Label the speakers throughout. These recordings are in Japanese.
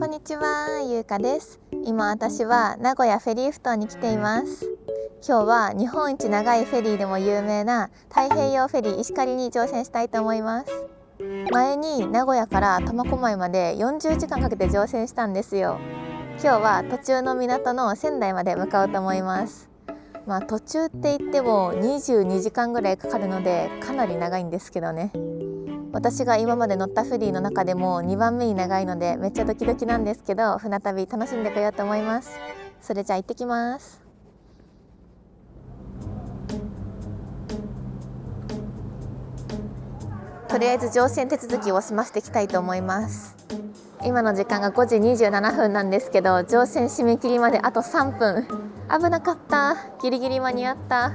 Speaker 1: こんにちは、ゆうかです。今私は名古屋フェリーふ頭に来ています。今日は日本一長いフェリーでも有名な太平洋フェリー石狩に乗船したいと思います。前に名古屋から苫小牧まで40時間かけて乗船したんですよ。今日は途中の港の仙台まで向かうと思います。途中って言っても22時間ぐらいかかるのでかなり長いんですけどね。私が今まで乗ったフェリーの中でも2番目に長いのでめっちゃドキドキなんですけど、船旅楽しんでこようと思います。それじゃあ行ってきます。とりあえず乗船手続きを済ませていきたいと思います。今の時間が5時27分なんですけど、乗船締め切りまであと3分。危なかった。ギリギリ間に合った。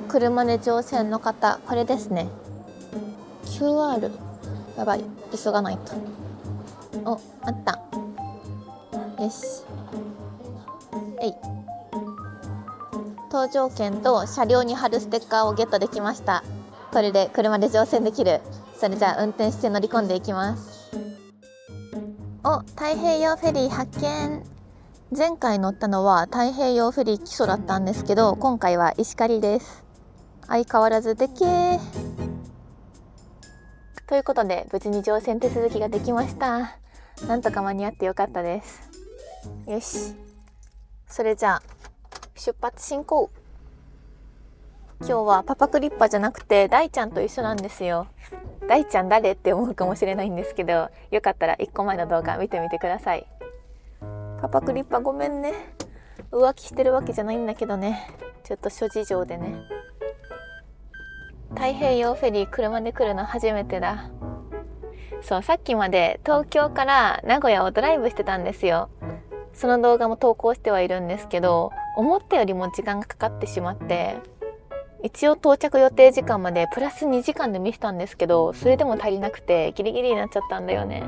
Speaker 1: 車で乗船の方、これですね。QR やばい、急がないと。お、あった。よし。搭乗券と車両に貼るステッカーをゲットできました。これで車で乗船できる。それじゃあ運転して乗り込んでいきます。お、太平洋フェリー発見。前回乗ったのは太平洋フェリー基礎だったんですけど、今回は石狩です。相変わらずでけー。ということで無事に乗船手続きができました。なんとか間に合ってよかったです。よし、それじゃあ出発進行。今日はパパクリッパじゃなくて大ちゃんと一緒なんですよ。大ちゃん誰って思うかもしれないんですけど、よかったら1個前の動画見てみてください。パパクリッパごめんね。浮気してるわけじゃないんだけどね、ちょっと諸事情でね。太平洋フェリー車で来るの初めてだ。そう、さっきまで東京から名古屋をドライブしてたんですよ。その動画も投稿してはいるんですけど、思ったよりも時間がかかってしまって、一応到着予定時間までプラス2時間で見せたんですけど、それでも足りなくてギリギリになっちゃったんだよね。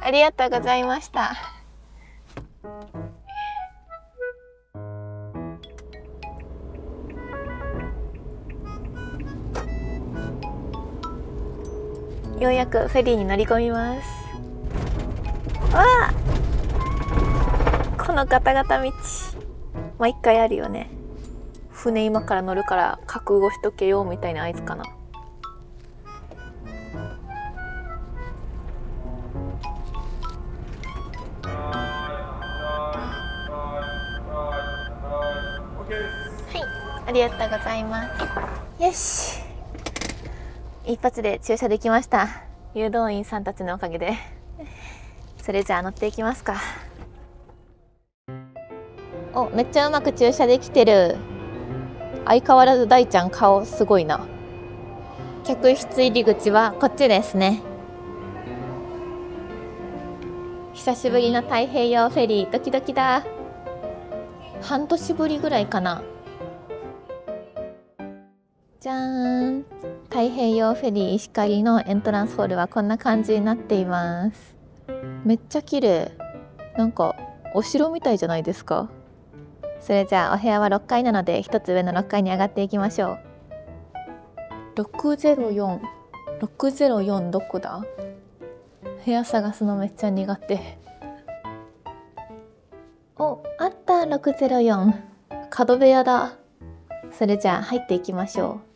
Speaker 1: ありがとうございました。ようやくフェリーに乗り込みます。わあ、このガタガタ道、毎回あるよね。船今から乗るから覚悟しとけよみたいな合図かな。はい、ありがとうございます。よし、一発で駐車できました。誘導員さんたちのおかげで。それじゃあ乗っていきますか。お、めっちゃうまく駐車できてる。相変わらず大ちゃん顔すごいな。客室入り口はこっちですね。久しぶりの太平洋フェリー、ドキドキだ。半年ぶりぐらいかな。じゃーん、太平洋フェリー石狩のエントランスホールはこんな感じになっています。めっちゃ綺麗。なんかお城みたいじゃないですか。それじゃあお部屋は6階なので一つ上の6階に上がっていきましょう。604どこだ。部屋探すのめっちゃ苦手。お、あった。604、角部屋だ。それじゃあ入っていきましょう。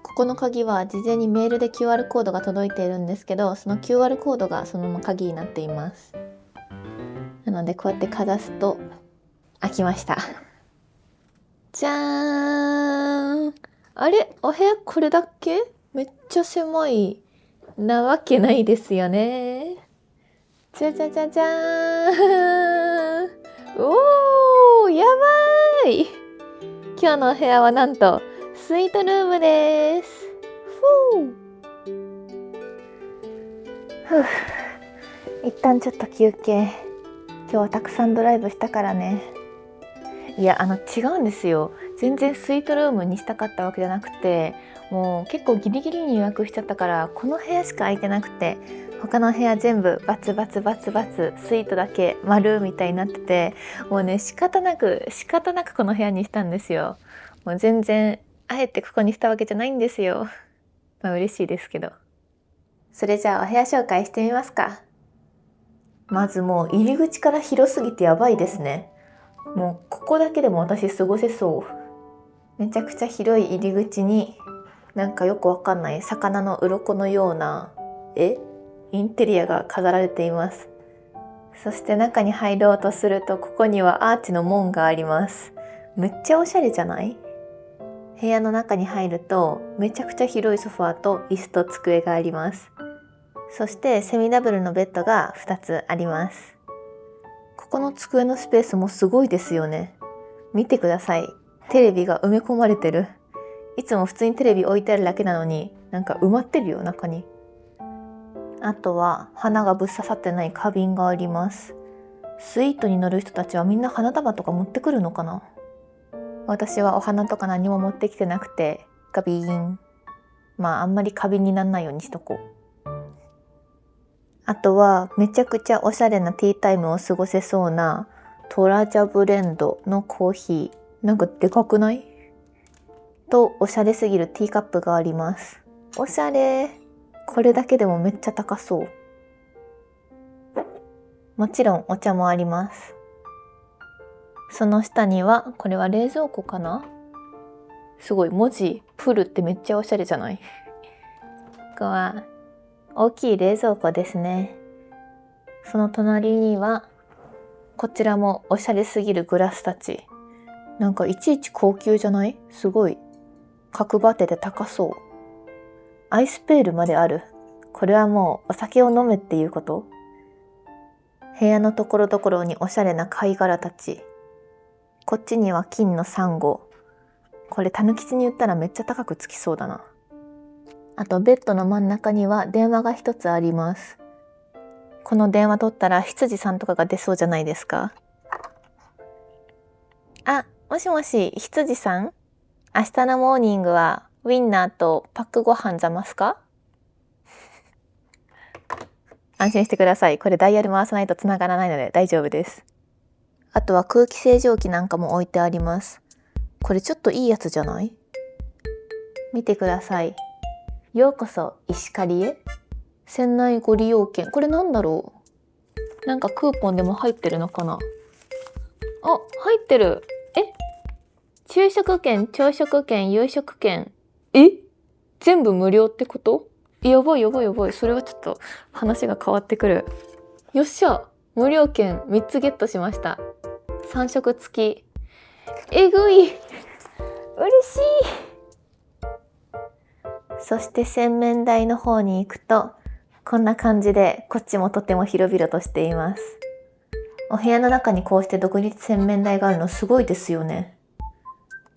Speaker 1: ここの鍵は事前にメールで QR コードが届いているんですけど、その QR コードがそのまま鍵になっています。なのでこうやってかざすと開きました。じゃーん。あれ、お部屋これだっけ？めっちゃ狭いなわけないですよね。じゃじゃじゃじゃーん。おー、やばい。今日のお部屋はなんとスイートルームです。一旦ちょっと休憩。今日はたくさんドライブしたからね。いや、違うんですよ。全然スイートルームにしたかったわけじゃなくて、もう結構ギリギリに予約しちゃったから、この部屋しか空いてなくて、他の部屋全部バツバツバツバツ、スイートだけ丸みたいになってて、もうね、仕方なくこの部屋にしたんですよ。もう全然あえてここにしたわけじゃないんですよ。まあ嬉しいですけど。それじゃあお部屋紹介してみますか。まずもう入り口から広すぎてやばいですね。もうここだけでも私過ごせそう。めちゃくちゃ広い入り口になんかよくわかんない魚の鱗のようなインテリアが飾られています。そして中に入ろうとするとここにはアーチの門があります。めっちゃおしゃれじゃない？部屋の中に入るとめちゃくちゃ広いソファーと椅子と机があります。そしてセミダブルのベッドが2つあります。ここの机のスペースもすごいですよね。見てください。テレビが埋め込まれてる。いつも普通にテレビ置いてあるだけなのになんか埋まってるよ中に。あとは花がぶっ刺さってない花瓶があります。スイートに乗る人たちはみんな花束とか持ってくるのかな？私はお花とか何も持ってきてなくて花瓶。まああんまり花瓶にならないようにしとこう。あとはめちゃくちゃおしゃれなティータイムを過ごせそうなトラジャブレンドのコーヒー。なんかでかくない？とおしゃれすぎるティーカップがあります。おしゃれ。これだけでもめっちゃ高そう。もちろんお茶もあります。その下にはこれは冷蔵庫かな？すごい文字プルってめっちゃおしゃれじゃない？ここは大きい冷蔵庫ですね。その隣にはこちらもおしゃれすぎるグラスたち。なんかいちいち高級じゃない？すごい角張ってて高そう。アイスペールまである。これはもうお酒を飲めっていうこと？部屋のところどころにおしゃれな貝殻たち。こっちには金のサンゴ。これタヌキチに言ったらめっちゃ高くつきそうだな。あとベッドの真ん中には電話が一つあります。この電話取ったら羊さんとかが出そうじゃないですか？あ、もしもし、羊さん？明日のモーニングはウィンナーとパックご飯ざますか？安心してください。これダイヤル回さないと繋がらないので大丈夫です。あとは空気清浄機なんかも置いてあります。これちょっといいやつじゃない？見てください。ようこそ石狩へ。船内ご利用券。これなんだろう？なんかクーポンでも入ってるのかな？あ、入ってる。昼食券、朝食券、夕食券。全部無料ってこと？やばいやばいやばい。それはちょっと話が変わってくる。よっしゃ、無料券3つゲットしました。3食付き。えぐい。嬉しい。そして洗面台の方に行くとこんな感じで、こっちもとても広々としています。お部屋の中にこうして独立洗面台があるのすごいですよね。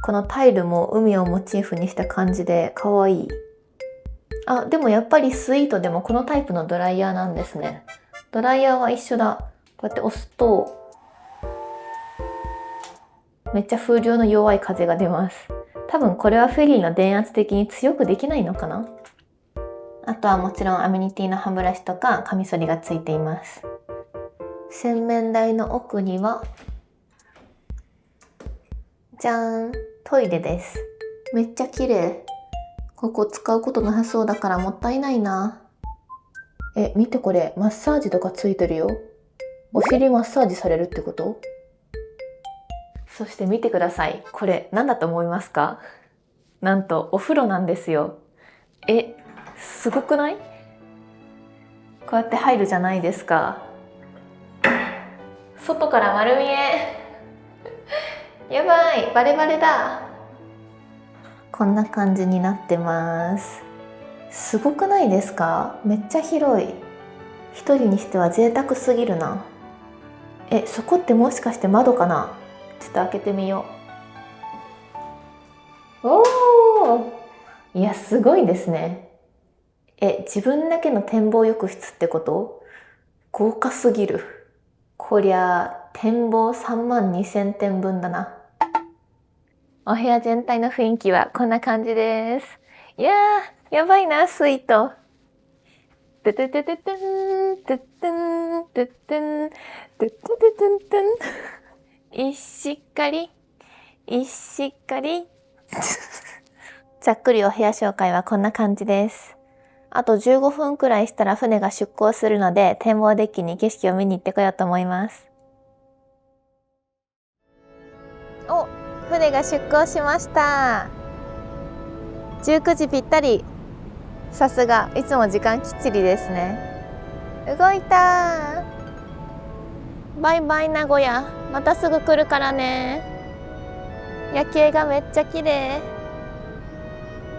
Speaker 1: このタイルも海をモチーフにした感じでかわいい。あ、でもやっぱりスイートでもこのタイプのドライヤーなんですね。ドライヤーは一緒だ。こうやって押すとめっちゃ風量の弱い風が出ます。多分これはフェリーの電圧的に強くできないのかな。あとはもちろんアメニティの歯ブラシとかカミソリがついています。洗面台の奥にはじゃーん、トイレです。めっちゃ綺麗。ここ使うことなさそうだからもったいないな。見てこれ、マッサージとかついてるよ。お尻マッサージされるってこと？そして見てください。これ何だと思いますか？なんとお風呂なんですよ。すごくない？こうやって入るじゃないですか。外から丸見え。やばい、バレバレだ。こんな感じになってます。すごくないですか？めっちゃ広い。一人にしては贅沢すぎるな。そこってもしかして窓かな？ちょっと開けてみよう。おー、いやすごいですね。自分だけの展望浴室ってこと？豪華すぎる。こりゃ展望32,000点分だな。お部屋全体の雰囲気はこんな感じです。いやー、やばいな、スイート。トゥトゥトゥトゥトゥン、トゥトゥン、トゥトゥン、トゥトゥトゥトゥントゥン。石狩、石狩。ざっくりお部屋紹介はこんな感じです。あと15分くらいしたら船が出港するので、展望デッキに景色を見に行ってこようと思います。お、船が出港しました。19時ぴったり。さすが、いつも時間きっちりですね。動いた。バイバイ名古屋。またすぐ来るからね。夜景がめっちゃ綺麗。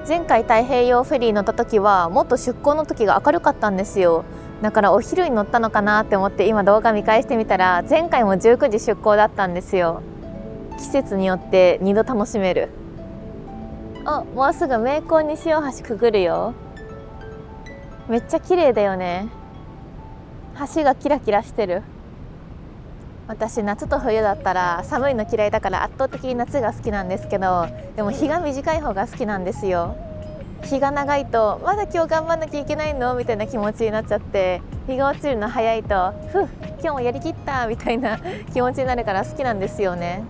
Speaker 1: 前回太平洋フェリー乗った時はもっと出港の時が明るかったんですよ。だからお昼に乗ったのかなって思って今動画見返してみたら、前回も19時出港だったんですよ。季節によって2度楽しめる。もうすぐ名港西大橋くぐるよ。めっちゃ綺麗だよね。橋がキラキラしてる。私夏と冬だったら寒いの嫌いだから圧倒的に夏が好きなんですけど、でも日が短い方が好きなんですよ。日が長いとまだ今日頑張んなきゃいけないのみたいな気持ちになっちゃって、日が落ちるの早いと今日もやりきったみたいな気持ちになるから好きなんですよね。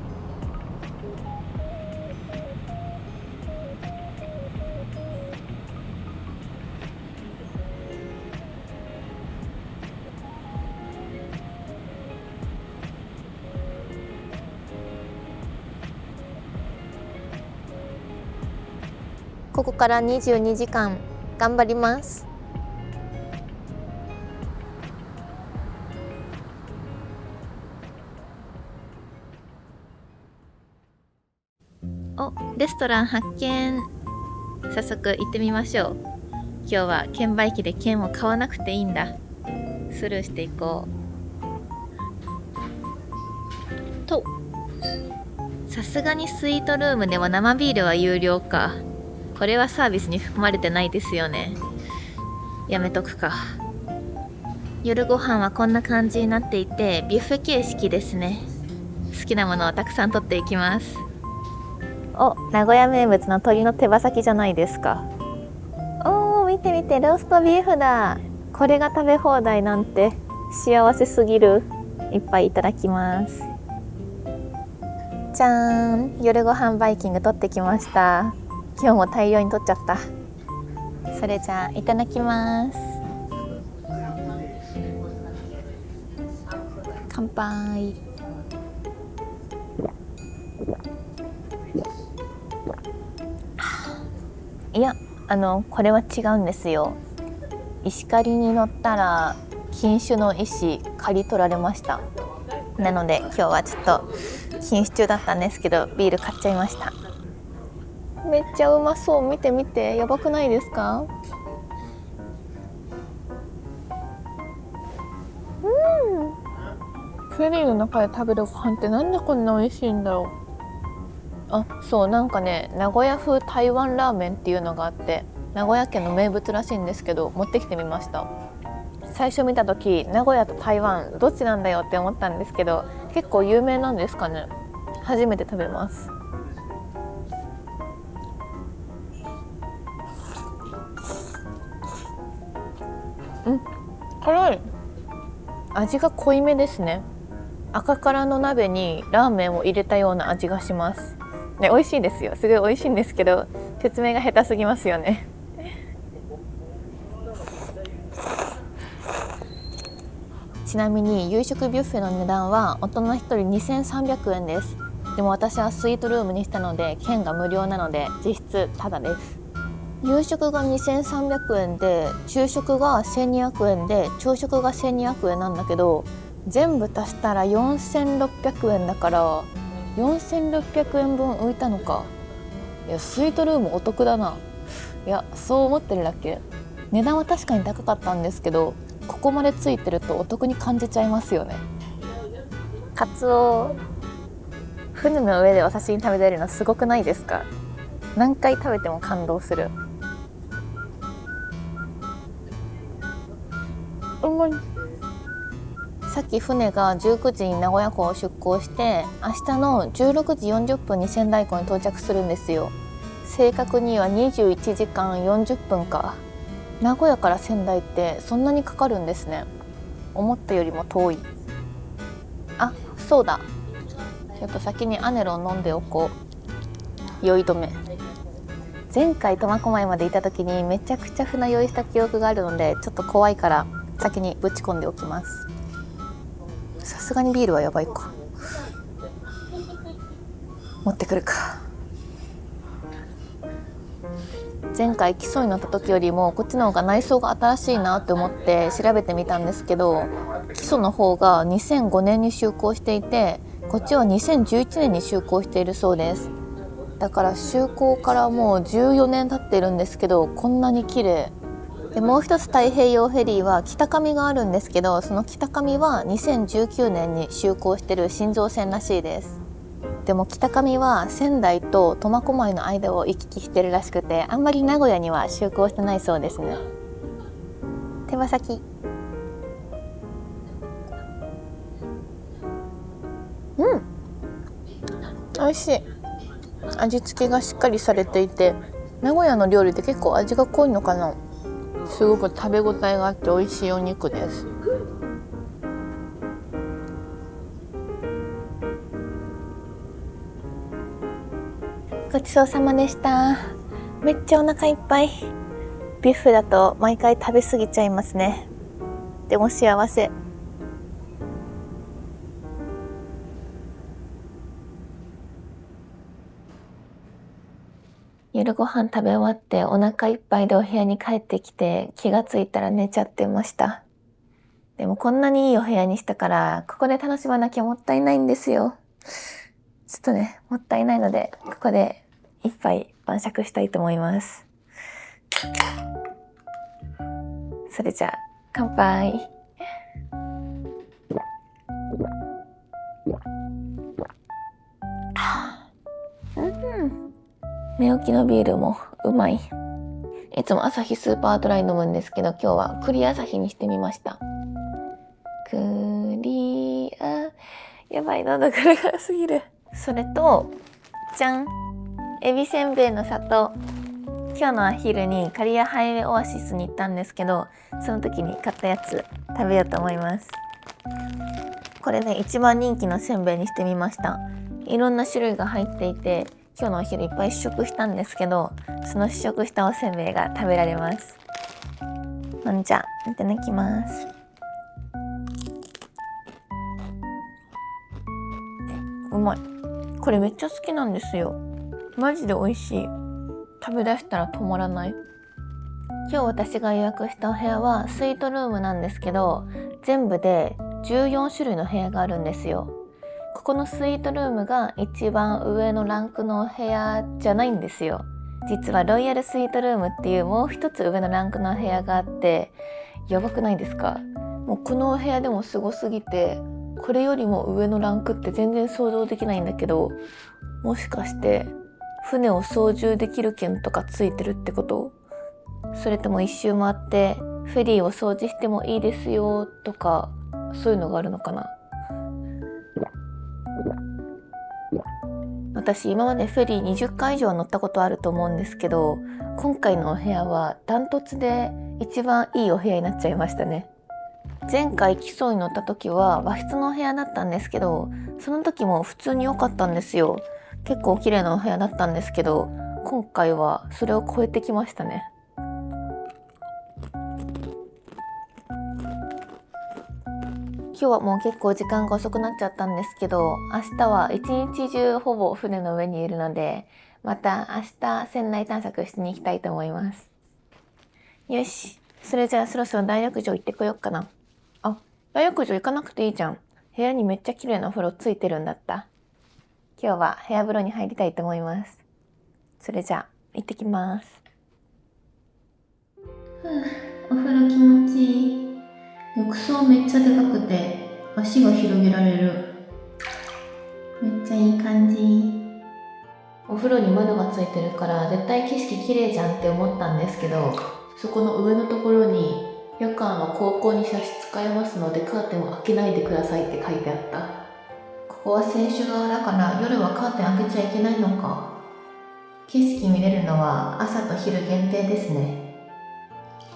Speaker 1: ここから22時間頑張ります。レストラン発見。早速行ってみましょう。今日は券売機で券を買わなくていいんだ。スルーしていこうと。さすがにスイートルームでは生ビールは有料か。これはサービスに含まれてないですよね。やめとくか。夜ご飯はこんな感じになっていて、ビュッフェ形式ですね。好きなものをたくさん取っていきます。名古屋名物の鶏の手羽先じゃないですか。見て見て、ローストビーフだ。これが食べ放題なんて幸せすぎる。いっぱいいただきます。じゃーん、夜ご飯バイキング取ってきました。今日も大量に取っちゃった。それじゃあいただきます。乾杯。いや、これは違うんですよ。石狩に乗ったら禁酒の意思刈り取られました。なので今日はちょっと禁酒中だったんですけど、ビール買っちゃいました。めっちゃうまそう。見て見て、やばくないですか？フェリーの中で食べるご飯ってなんでこんな美味しいんだろう。そう、なんかね、名古屋風台湾ラーメンっていうのがあって、名古屋県の名物らしいんですけど、持ってきてみました。最初見た時、名古屋と台湾どっちなんだよって思ったんですけど、結構有名なんですかね。初めて食べます。辛い。味が濃いめですね。赤辛の鍋にラーメンを入れたような味がします。美味しいですよ。すごい美味しいんですけど、説明が下手すぎますよね。ちなみに夕食ビュッフェの値段は大人1人2300円です。でも私はスイートルームにしたので券が無料なので実質タダです。夕食が2300円で、昼食が1200円で、朝食が1200円なんだけど、全部足したら4600円だから4600円分浮いたのか。いや、スイートルームお得だな。いや、そう思ってるだけ。値段は確かに高かったんですけど、ここまでついてるとお得に感じちゃいますよね。カツオ、船の上でお刺身食べれるのすごくないですか？何回食べても感動する。さっき船が19時に名古屋港を出港して、明日の16時40分に仙台港に到着するんですよ。正確には21時間40分か。名古屋から仙台ってそんなにかかるんですね。思ったよりも遠い。そうだ、ちょっと先にアネロン飲んでおこう。酔い止め。前回苫小牧までいた時にめちゃくちゃ船酔いした記憶があるので、ちょっと怖いから先にぶち込んでおきます。さすがにビールはやばいか。持ってくるか。前回基礎に乗った時よりもこっちの方が内装が新しいなって思って調べてみたんですけど、基礎の方が2005年に就航していて、こっちは2011年に就航しているそうです。だから就航からもう14年経ってるんですけど、こんなに綺麗で、もう一つ太平洋フェリーは北上があるんですけど、その北上は2019年に就航してる新造船らしいです。でも北上は仙台と苫小牧の間を行き来してるらしくて、あんまり名古屋には就航してないそうですね。手羽先、美味しい。味付けがしっかりされていて、名古屋の料理って結構味が濃いのかな。すごく食べ応えがあって美味しいお肉です。ごちそうさまでした。めっちゃお腹いっぱい。ビュッフェだと毎回食べ過ぎちゃいますね。でも幸せ。夜ご飯食べ終わってお腹いっぱいでお部屋に帰ってきて、気がついたら寝ちゃってました。でもこんなにいいお部屋にしたから、ここで楽しまなきゃもったいないんですよ。ちょっとね、もったいないので、ここで一杯晩酌したいと思います。それじゃあ、乾杯。寝起きのビールもうまい。いつもアサヒスーパードライ飲むんですけど、今日はクリアアサヒにしてみました。クリア、やばい、喉がガラガラすぎる。それと、じゃん、エビせんべいの里。今日のお昼に刈谷ハイウェイオアシスに行ったんですけど、その時に買ったやつ食べようと思います。これね、一番人気のせんべいにしてみました。いろんな種類が入っていて、今日のお昼いっぱい試食したんですけど、その試食したおせんべいが食べられます。じゃあいただきます。うまい。これめっちゃ好きなんですよ。マジで美味しい。食べ出したら止まらない。今日私が予約したお部屋はスイートルームなんですけど、全部で14種類の部屋があるんですよ。ここのスイートルームが一番上のランクのお部屋じゃないんですよ。実はロイヤルスイートルームっていうもう一つ上のランクのお部屋があって、やばくないですか？もうこのお部屋でもすごすぎて、これよりも上のランクって全然想像できないんだけど、もしかして船を操縦できる券とかついてるってこと？それとも一周回ってフェリーを掃除してもいいですよとか、そういうのがあるのかな。私今までフェリー20回以上乗ったことあると思うんですけど、今回のお部屋はダントツで一番いいお部屋になっちゃいましたね。前回基礎に乗った時は和室のお部屋だったんですけど、その時も普通に良かったんですよ。結構綺麗なお部屋だったんですけど、今回はそれを超えてきましたね。今日はもう結構時間が遅くなっちゃったんですけど、明日は一日中ほぼ船の上にいるので、また明日船内探索しに行きたいと思います。よし、それじゃあそろそろ大浴場行ってこようかな。あ、大浴場行かなくていいじゃん。部屋にめっちゃ綺麗なお風呂ついてるんだった。今日は部屋風呂に入りたいと思います。それじゃあ行ってきます。お風呂気持ちいい。浴槽めっちゃでかくて足が広げられる。めっちゃいい感じ。お風呂に窓がついてるから絶対景色綺麗じゃんって思ったんですけど、そこの上のところに夜間は航行に差し支えますのでカーテンを開けないでくださいって書いてあった。ここは選手側だから夜はカーテン開けちゃいけないのか。景色見れるのは朝と昼限定ですね。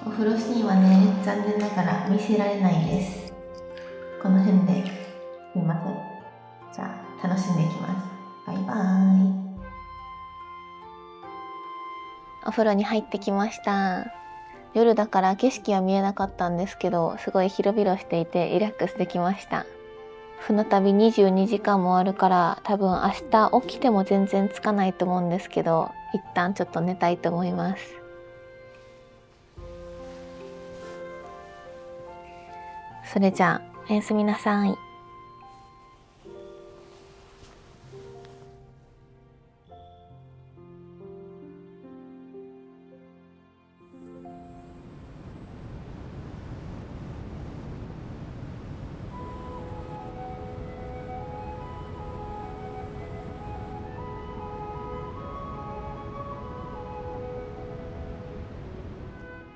Speaker 1: お風呂シーンはね、残念ながら見せられないです。この辺ですみません。じゃあ楽しんでいきます。バイバーイ。お風呂に入ってきました。夜だから景色は見えなかったんですけど、すごい広々していてリラックスできました。船旅22時間もあるから多分明日起きても全然つかないと思うんですけど、一旦ちょっと寝たいと思います。それじゃあおやすみなさい。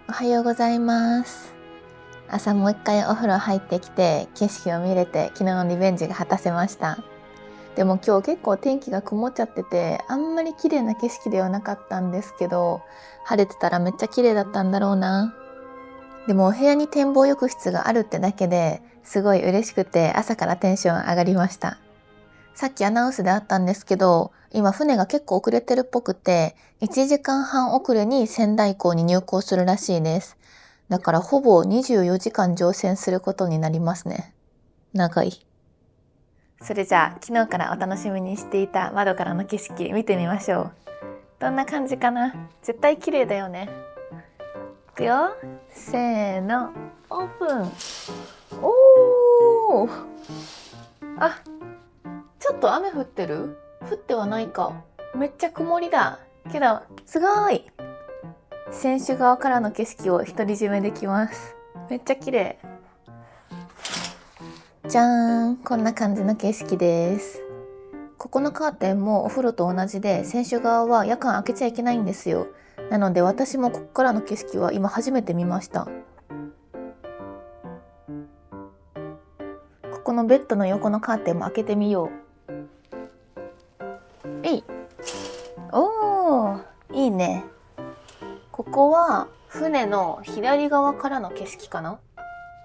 Speaker 1: おはようございます。朝もう一回お風呂入ってきて景色を見れて、昨日のリベンジが果たせました。でも今日結構天気が曇っちゃってて、あんまり綺麗な景色ではなかったんですけど、晴れてたらめっちゃ綺麗だったんだろうな。でもお部屋に展望浴室があるってだけですごい嬉しくて、朝からテンション上がりました。さっきアナウンスであったんですけど、今船が結構遅れてるっぽくて、1時間半遅れに仙台港に入港するらしいです。だからほぼ24時間乗船することになりますね。長い。それじゃあ昨日からお楽しみにしていた窓からの景色見てみましょう。どんな感じかな。絶対綺麗だよね。いくよ。せーの、オープン。おー、あ、ちょっと雨降ってる？降ってはないか。めっちゃ曇りだけど、すごい。船首側からの景色を独り占めできます。めっちゃ綺麗。じゃーん、こんな感じの景色です。ここのカーテンもお風呂と同じで、船首側は夜間開けちゃいけないんですよ。なので私もここからの景色は今初めて見ました。ここのベッドの横のカーテンも開けてみよう。おー、いいね。ここは船の左側からの景色かな。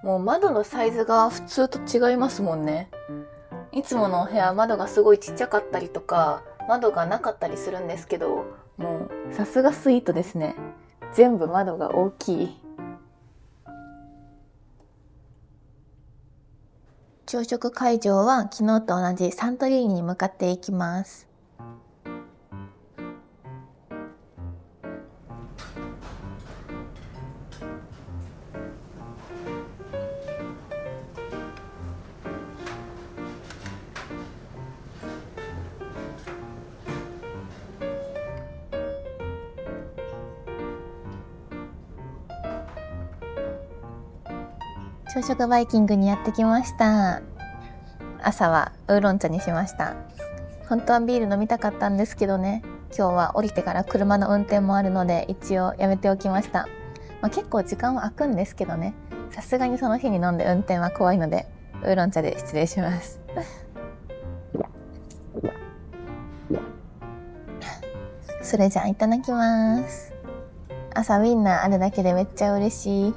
Speaker 1: もう窓のサイズが普通と違いますもんね。いつものお部屋窓がすごいちっちゃかったりとか、窓がなかったりするんですけど、もうさすがスイートですね。全部窓が大きい。朝食会場は昨日と同じサントリーニに向かっていきます。朝食バイキングにやってきました。朝はウーロン茶にしました。本当はビール飲みたかったんですけどね、今日は降りてから車の運転もあるので一応やめておきました。結構時間は空くんですけどね、さすがにその日に飲んで運転は怖いのでウーロン茶で失礼しますそれじゃあいただきます。朝ウインナーあるだけでめっちゃ嬉しい。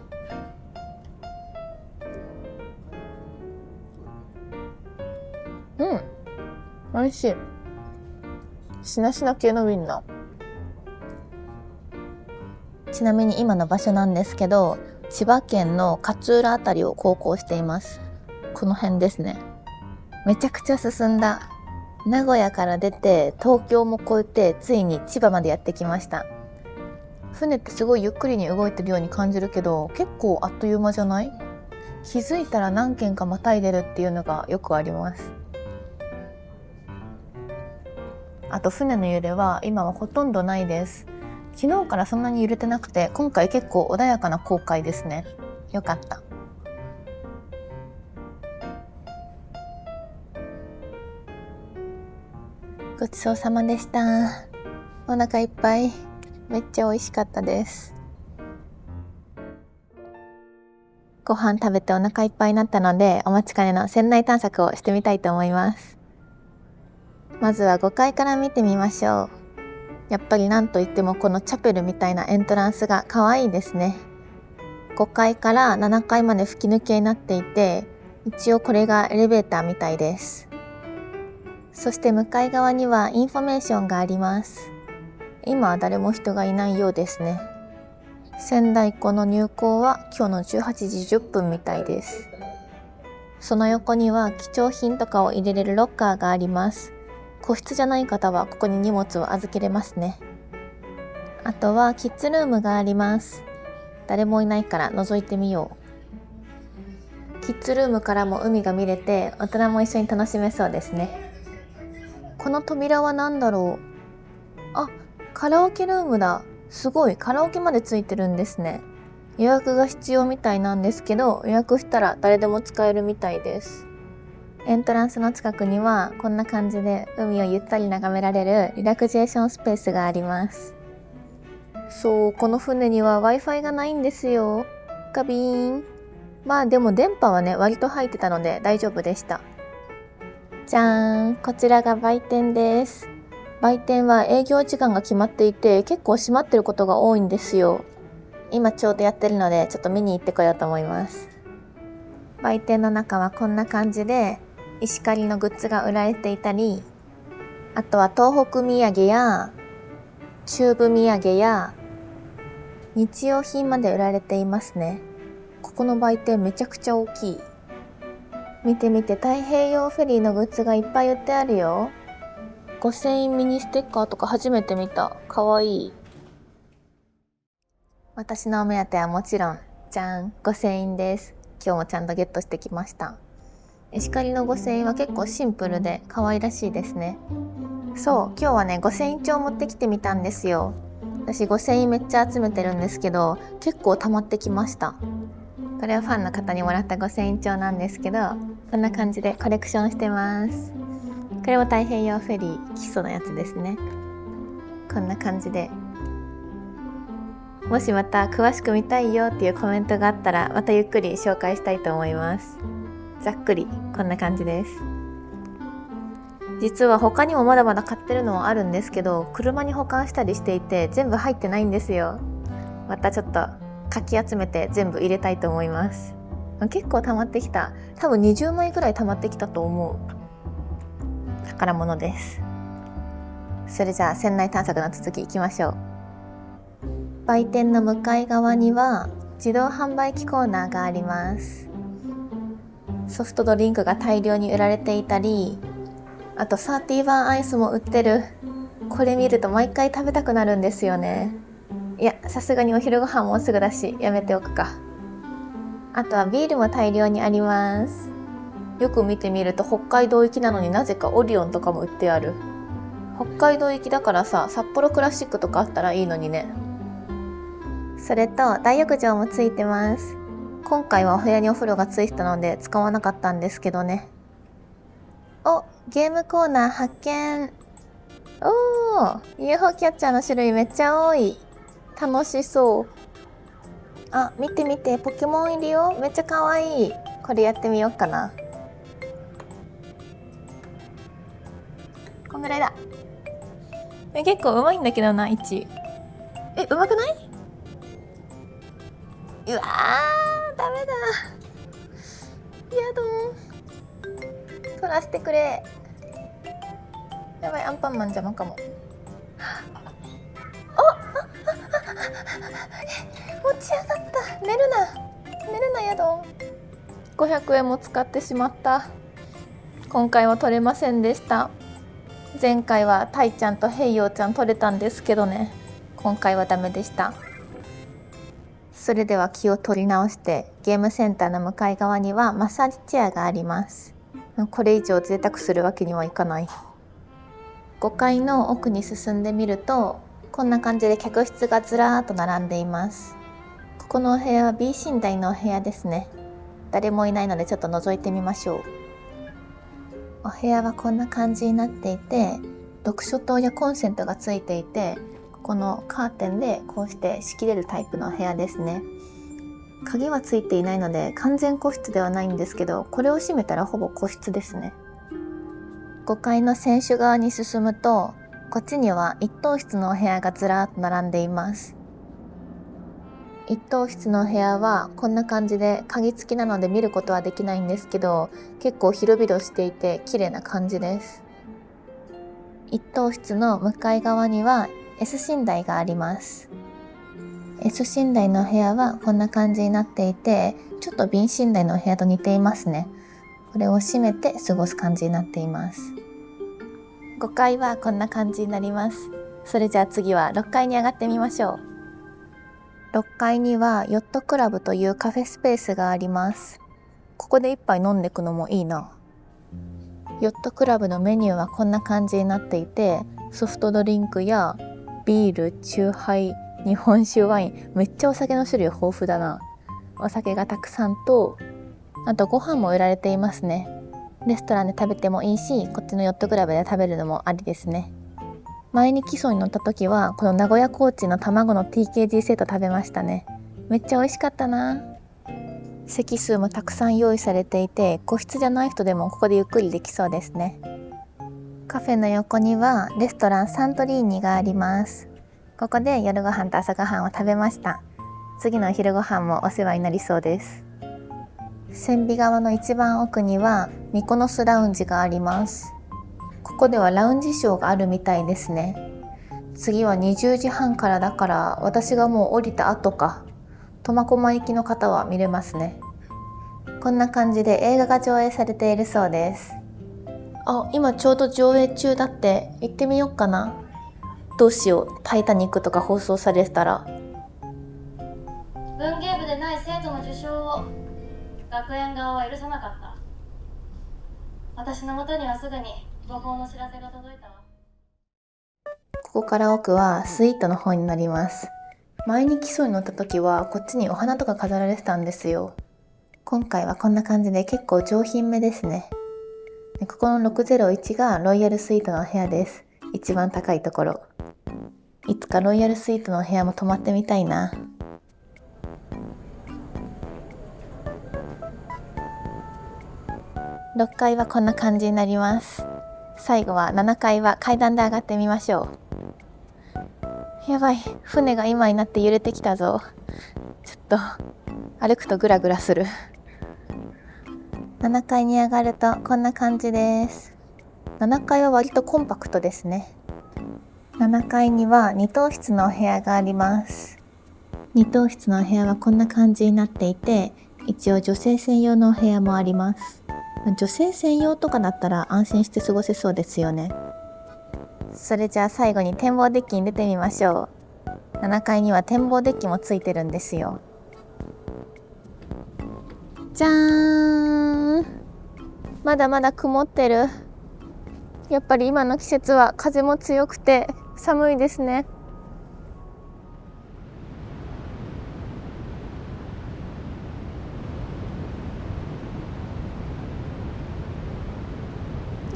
Speaker 1: 美味しい。しなしな系のウインナー。ちなみに今の場所なんですけど、千葉県の勝浦あたりを航行しています。この辺ですね。めちゃくちゃ進んだ。名古屋から出て東京も越えてついに千葉までやってきました。船ってすごいゆっくりに動いてるように感じるけど、結構あっという間じゃない？気づいたら何軒かまたいでるっていうのがよくあります。あと船の揺れは今はほとんどないです。昨日からそんなに揺れてなくて、今回結構穏やかな航海ですね。よかった。ごちそうさまでした。お腹いっぱい。めっちゃ美味しかったです。ご飯食べてお腹いっぱいになったので、お待ちかねの船内探索をしてみたいと思います。まずは5階から見てみましょう。やっぱりなんといってもこのチャペルみたいなエントランスが可愛いですね。5階から7階まで吹き抜けになっていて、一応これがエレベーターみたいです。そして向かい側にはインフォメーションがあります。今は誰も人がいないようですね。仙台っ子の入港は今日の18時10分みたいです。その横には貴重品とかを入れれるロッカーがあります。個室じゃない方はここに荷物を預けれますね。あとはキッズルームがあります。誰もいないから覗いてみよう。キッズルームからも海が見れて大人も一緒に楽しめそうですね。この扉は何だろう。あ、カラオケルームだ。すごい、カラオケまでついてるんですね。予約が必要みたいなんですけど、予約したら誰でも使えるみたいです。エントランスの近くにはこんな感じで海をゆったり眺められるリラクゼーションスペースがあります。そう、この船には Wi-Fi がないんですよ。ガビーン。まあでも電波はね、割と入ってたので大丈夫でした。じゃーん、こちらが売店です。売店は営業時間が決まっていて結構閉まってることが多いんですよ。今ちょうどやってるのでちょっと見に行ってこようと思います。売店の中はこんな感じで石狩のグッズが売られていたり、あとは東北土産や中部土産や日用品まで売られていますね。ここの売店めちゃくちゃ大きい。見て見て、太平洋フェリーのグッズがいっぱい売ってあるよ。御船印ミニステッカーとか初めて見た。かわいい。私のお目当てはもちろん、じゃん、御船印です。今日もちゃんとゲットしてきました。石狩の御船印は結構シンプルで可愛らしいですね。そう、今日はね、御船印帳持ってきてみたんですよ。私御船印めっちゃ集めてるんですけど、結構溜まってきました。これはファンの方にもらった御船印帳なんですけど、こんな感じでコレクションしてます。これも太平洋フェリー基礎のやつですね。こんな感じで、もしまた詳しく見たいよっていうコメントがあったらまたゆっくり紹介したいと思います。ざっくりこんな感じです。実は他にもまだまだ買ってるのはあるんですけど、車に保管したりしていて全部入ってないんですよ。またちょっとかき集めて全部入れたいと思います。結構溜まってきた。多分20枚くらい溜まってきたと思う。宝物です。それじゃあ船内探索の続きいきましょう。売店の向かい側には自動販売機コーナーがあります。ソフトドリンクが大量に売られていたり、あと31アイスも売ってる。これ見ると毎回食べたくなるんですよね。いや、さすがにお昼ご飯もうすぐだしやめておくか。あとはビールも大量にあります。よく見てみると北海道行きなのになぜかオリオンとかも売ってある。北海道行きだからさ、札幌クラシックとかあったらいいのにね。それと大浴場もついてます。今回はお部屋にお風呂がついてたので使わなかったんですけどね。お、ゲームコーナー発見。おー、UFO キャッチャーの種類めっちゃ多い。楽しそう。あ、見て見て、ポケモンいるよ。めっちゃかわいい。これやってみようかな。こんぐらいだ。結構うまいんだけどな、1。うまくない？うわー、ダメだ。やだ。取らせてくれ。やばい、アンパンマン邪魔かも。持ち上がった。寝るなやどん。500円も使ってしまった。今回は取れませんでした。前回はタイちゃんとヘイヨーちゃん取れたんですけどね、今回はダメでした。それでは気を取り直して、ゲームセンターの向かい側にはマッサージチェアがあります。これ以上贅沢するわけにはいかない。5階の奥に進んでみると、こんな感じで客室がずらーっと並んでいます。ここのお部屋は B 寝台のお部屋ですね。誰もいないのでちょっと覗いてみましょう。お部屋はこんな感じになっていて、読書灯やコンセントがついていて、このカーテンでこうして仕切れるタイプのお部屋ですね。鍵はついていないので完全個室ではないんですけど、これを閉めたらほぼ個室ですね。5階の選手側に進むと、こっちには一等室のお部屋がずらーっと並んでいます。一等室のお部屋はこんな感じで鍵付きなので見ることはできないんですけど、結構広々していて綺麗な感じです。一等室の向かい側には S 寝台があります。 S 寝台の部屋はこんな感じになっていて、ちょっと B 寝台の部屋と似ていますね。これを閉めて過ごす感じになっています。5階はこんな感じになります。それじゃあ次は6階に上がってみましょう。6階にはヨットクラブというカフェスペースがあります。ここで一杯飲んでくのもいいな。ヨットクラブのメニューはこんな感じになっていて、ソフトドリンクやビール、チューハイ、日本酒、ワイン、めっちゃお酒の種類豊富だな。お酒がたくさんと、あとご飯も売られていますね。レストランで食べてもいいし、こっちのヨットクラブで食べるのもありですね。前に基礎に乗った時はこの名古屋コーチの卵の TKG セット食べましたね。めっちゃ美味しかったな。席数もたくさん用意されていて、個室じゃない人でもここでゆっくりできそうですね。カフェの横にはレストランサントリーニがあります。ここで夜ご飯と朝ご飯を食べました。次のお昼ご飯もお世話になりそうです。船尾側の一番奥にはミコノスラウンジがあります。ここではラウンジショーがあるみたいですね。次は20時半からだから、私がもう降りた後か。苫小牧行きの方は見れますね。こんな感じで映画が上映されているそうです。あ、今ちょうど上映中だって。行ってみようかな。どうしよう、タイタニックとか放送されてたら。
Speaker 2: 文芸部でない生徒の受賞を学園側は許さなかった。私の元にはすぐに誤報の知らせが届いたわ。
Speaker 1: ここから奥はスイートの方になります。前に基礎に乗った時はこっちにお花とか飾られてたんですよ。今回はこんな感じで結構上品めですね。でここの601がロイヤルスイートの部屋です。一番高いところ。いつかロイヤルスイートの部屋も泊まってみたいな。6階はこんな感じになります。最後は7階は階段で上がってみましょう。やばい、船が今になって揺れてきたぞ。ちょっと歩くとグラグラする。7階に上がるとこんな感じです。7階は割とコンパクトですね。7階には2等室のお部屋があります。2等室のお部屋はこんな感じになっていて、一応女性専用のお部屋もあります。女性専用とかだったら安心して過ごせそうですよね。それじゃあ最後に展望デッキに出てみましょう。7階には展望デッキもついてるんですよ。じゃーん。まだまだ曇ってる。やっぱり今の季節は風も強くて寒いですね。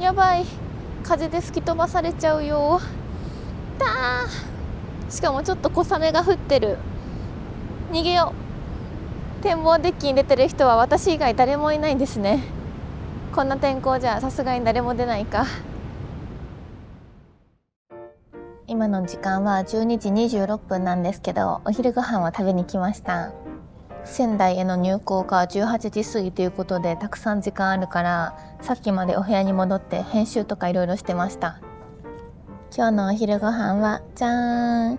Speaker 1: やばい、風で吹き飛ばされちゃうよ。しかもちょっと小雨が降ってる。逃げよう。展望デッキに出てる人は私以外誰もいないんですね。こんな天候じゃさすがに誰も出ないか。今の時間は12時26分なんですけど、お昼ご飯を食べに来ました。仙台への入港が18時過ぎということで、たくさん時間あるからさっきまでお部屋に戻って編集とかいろいろしてました。今日のお昼ご飯はじゃーん、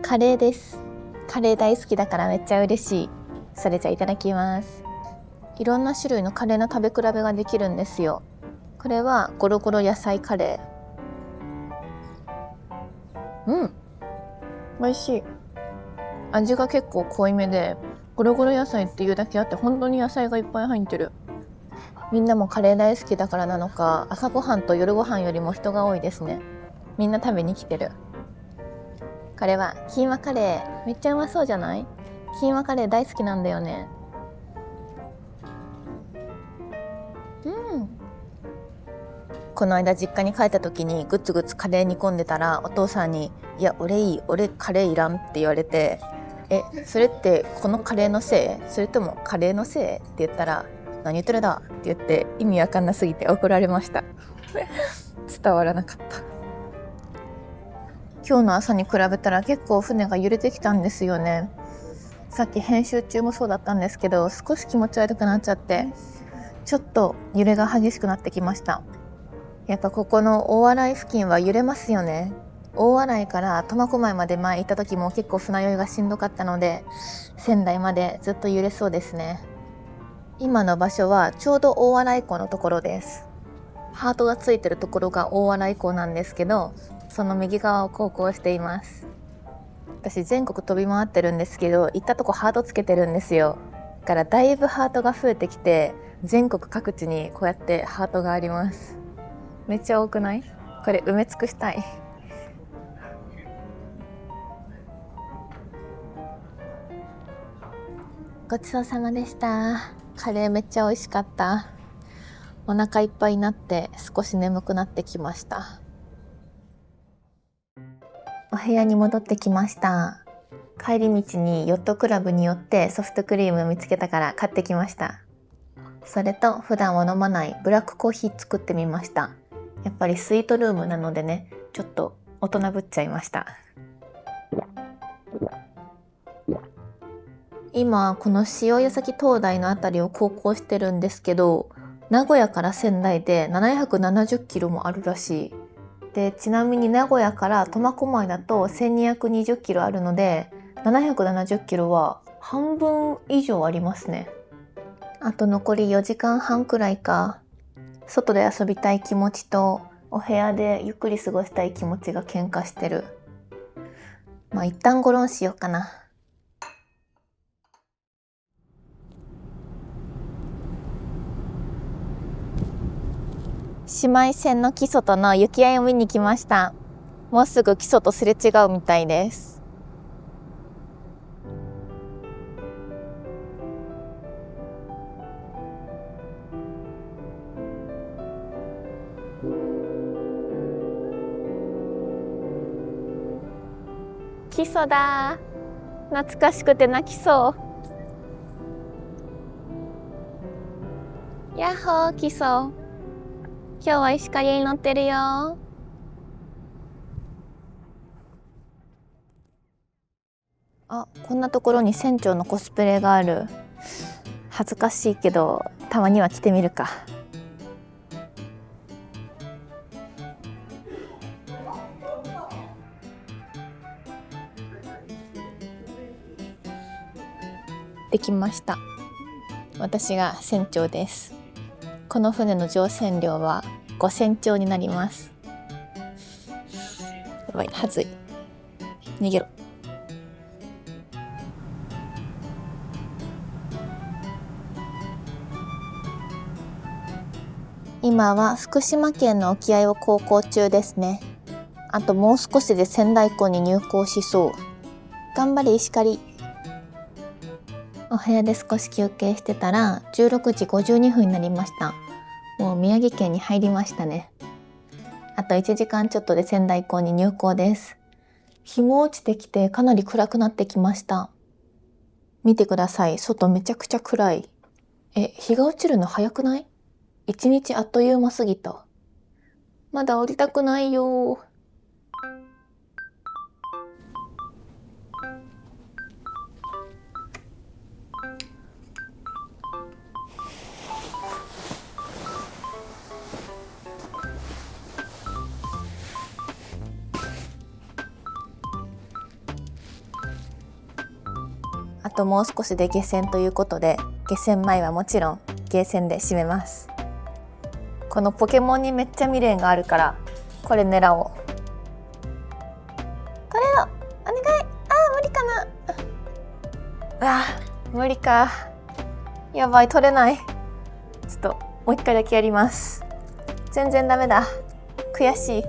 Speaker 1: カレーです。カレー大好きだからめっちゃ嬉しい。それじゃいただきます。いろんな種類のカレーの食べ比べができるんですよ。これはゴロゴロ野菜カレー。美味しい。味が結構濃いめで、ゴロゴロ野菜っていうだけあって本当に野菜がいっぱい入ってる。みんなもカレー大好きだからなのか、朝ごはんと夜ごはんよりも人が多いですね。みんな食べに来てる。これはキーマカレー。めっちゃうまそうじゃない？キーマカレー大好きなんだよね。この間実家に帰った時にグツグツカレー煮込んでたら、お父さんにいや俺いい、俺カレーいらんって言われて、それってこのカレーのせい？それともカレーのせい？って言ったら、何言ってるだって言って意味わかんなすぎて怒られました伝わらなかった。今日の朝に比べたら結構船が揺れてきたんですよね。さっき編集中もそうだったんですけど、少し気持ち悪くなっちゃって、ちょっと揺れが激しくなってきました。やっぱここの大洗付近は揺れますよね。大洗から苫小牧まで前行った時も結構船酔いがしんどかったので、仙台までずっと揺れそうですね。今の場所はちょうど大洗港のところです。ハートがついてるところが大洗港なんですけど、その右側を航行しています。私全国飛び回ってるんですけど、行ったとこハートつけてるんですよ。だからだいぶハートが増えてきて、全国各地にこうやってハートがあります。めっちゃ多くない？これ埋め尽くしたい。ごちそうさまでした。カレーめっちゃ美味しかった。お腹いっぱいになって少し眠くなってきました。お部屋に戻ってきました。帰り道にヨットクラブに寄ってソフトクリームを見つけたから買ってきました。それと普段は飲まないブラックコーヒー作ってみました。やっぱりスイートルームなのでね、ちょっと大人ぶっちゃいました。今この塩谷崎灯台のあたりを航行してるんですけど、名古屋から仙台で770キロもあるらしい。で、ちなみに名古屋から苫小牧だと1220キロあるので、770キロは半分以上ありますね。あと残り4時間半くらいか。外で遊びたい気持ちとお部屋でゆっくり過ごしたい気持ちが喧嘩してる。まあ一旦ゴロンしようかな。姉妹線の基礎との行き合いを見に来ました。もうすぐ基礎とすれ違うみたいです。基礎だ。懐かしくて泣きそう。やっほー、基礎。今日は石狩に乗ってるよ。あ、こんなところに船長のコスプレがある。恥ずかしいけどたまには着てみるか。できました。私が船長です。この船の乗船料は5000丁になります。やばい、はずい。逃げろ。今は福島県の沖合を航行中ですね。あともう少しで仙台港に入港しそう。頑張れ石狩。お部屋で少し休憩してたら16時52分になりました。もう宮城県に入りましたね。あと1時間ちょっとで仙台港に入港です。日も落ちてきてかなり暗くなってきました。見てください。外めちゃくちゃ暗い。日が落ちるの早くない？一日あっという間すぎた。まだ降りたくないよ。あともう少しで下船ということで、下船前はもちろんゲーセンで締めます。このポケモンにめっちゃ未練があるからこれ狙おう。これをお願い。無理かな。無理か。やばい、取れない。ちょっともう一回だけやります。全然ダメだ。悔しい。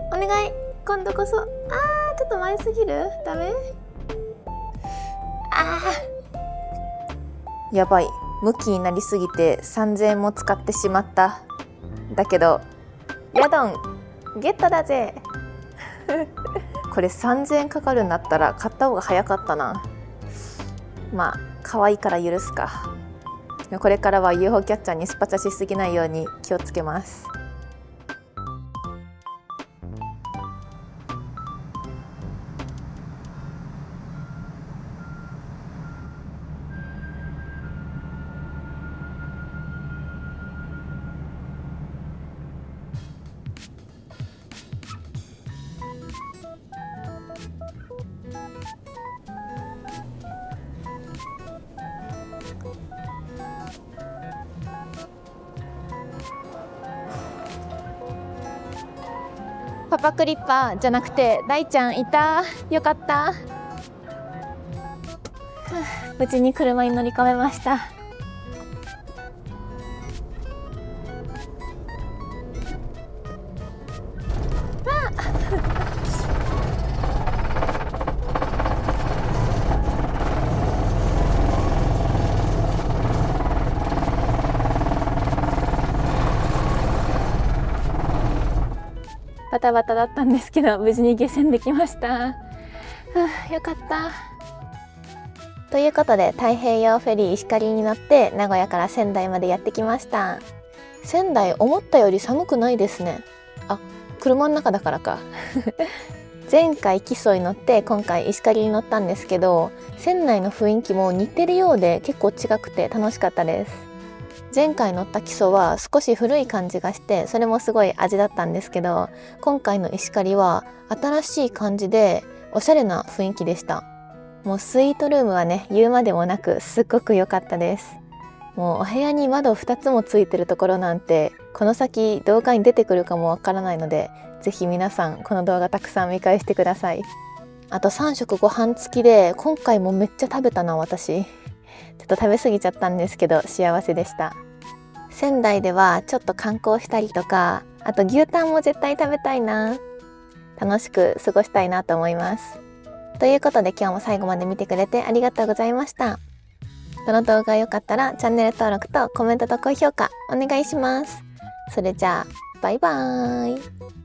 Speaker 1: お願い、今度こそ。ちょっと前すぎる。ダメ。やばい、ムキになりすぎて3000円も使ってしまった。だけどヤドンゲットだぜこれ3000円かかるんだったら買った方が早かったな。まあ可愛いから許すか。これからは UFO キャッチャーにスパチャしすぎないように気をつけます。パパクリッパーじゃなくて大ちゃんいた。よかった。無事に車に乗り込めました。バタバタだったんですけど無事に下船できました。よかった。ということで太平洋フェリー石狩に乗って名古屋から仙台までやってきました。仙台思ったより寒くないですね。あ、車の中だからか。前回木曽に乗って今回石狩に乗ったんですけど、船内の雰囲気も似てるようで結構違くて楽しかったです。前回乗った木曽は少し古い感じがしてそれもすごい味だったんですけど、今回の石狩は新しい感じでおしゃれな雰囲気でした。もうスイートルームはね言うまでもなくすっごく良かったです。もうお部屋に窓2つもついてるところなんてこの先動画に出てくるかもわからないので、ぜひ皆さんこの動画たくさん見返してください。あと3食ご飯付きで今回もめっちゃ食べたな。私ちょっと食べ過ぎちゃったんですけど幸せでした。仙台ではちょっと観光したりとか、あと牛タンも絶対食べたいな。楽しく過ごしたいなと思います。ということで今日も最後まで見てくれてありがとうございました。この動画が良かったらチャンネル登録とコメントと高評価お願いします。それじゃあバイバーイ。